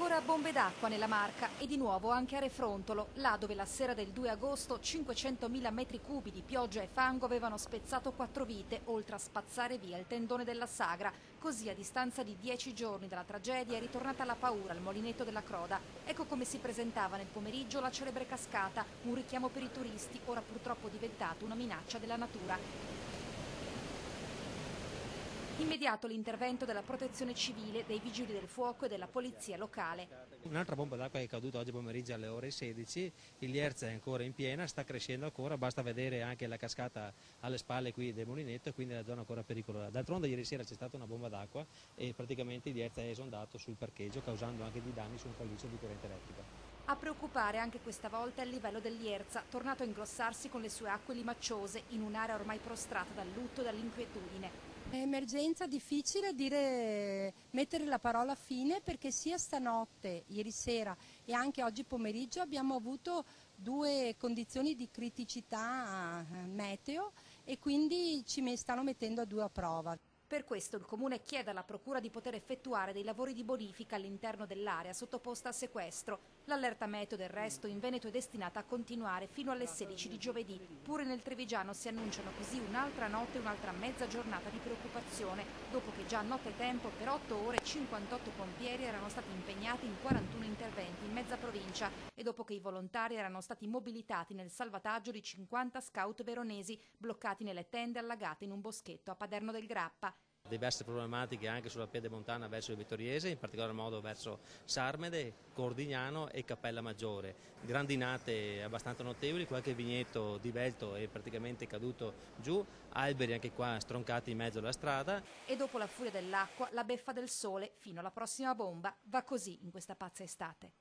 Ancora bombe d'acqua nella Marca e di nuovo anche a Refrontolo, là dove la sera del 2 agosto 500.000 metri cubi di pioggia e fango avevano spezzato 4 vite, oltre a spazzare via il tendone della sagra. Così, a distanza di 10 giorni dalla tragedia, è ritornata la paura al molinetto della Croda. Ecco come si presentava nel pomeriggio la celebre cascata, un richiamo per i turisti, ora purtroppo diventato una minaccia della natura. Immediato l'intervento della protezione civile, dei vigili del fuoco e della polizia locale. Un'altra bomba d'acqua è caduta oggi pomeriggio alle ore 16, il Lierza è ancora in piena, sta crescendo ancora, basta vedere anche la cascata alle spalle qui del mulinetto, quindi è una zona ancora pericolosa. D'altronde ieri sera c'è stata una bomba d'acqua e praticamente il Lierza è esondato sul parcheggio, causando anche dei danni su un callicio di corrente elettrica. A preoccupare anche questa volta è il livello del Lierza, tornato a ingrossarsi con le sue acque limacciose in un'area ormai prostrata dal lutto e dall'inquietudine. È emergenza, difficile mettere la parola fine, perché sia stanotte, ieri sera e anche oggi pomeriggio abbiamo avuto due condizioni di criticità meteo e quindi ci stanno mettendo a due a prova. Per questo il Comune chiede alla Procura di poter effettuare dei lavori di bonifica all'interno dell'area sottoposta a sequestro. L'allerta meteo del resto in Veneto è destinata a continuare fino alle 16 di giovedì. Pure nel Trevigiano si annunciano così un'altra notte e un'altra mezza giornata di preoccupazione, dopo che già a nottetempo per 8 ore 58 pompieri erano stati impegnati in 41 interventi in mezza provincia e dopo che i volontari erano stati mobilitati nel salvataggio di 50 scout veronesi bloccati nelle tende allagate in un boschetto a Paderno del Grappa. Diverse problematiche anche sulla pedemontana verso il Vittoriese, in particolar modo verso Sarmede, Cordignano e Cappella Maggiore. Grandinate abbastanza notevoli, qualche vigneto divelto e praticamente caduto giù, alberi anche qua stroncati in mezzo alla strada. E dopo la furia dell'acqua, la beffa del sole fino alla prossima bomba. Va così in questa pazza estate.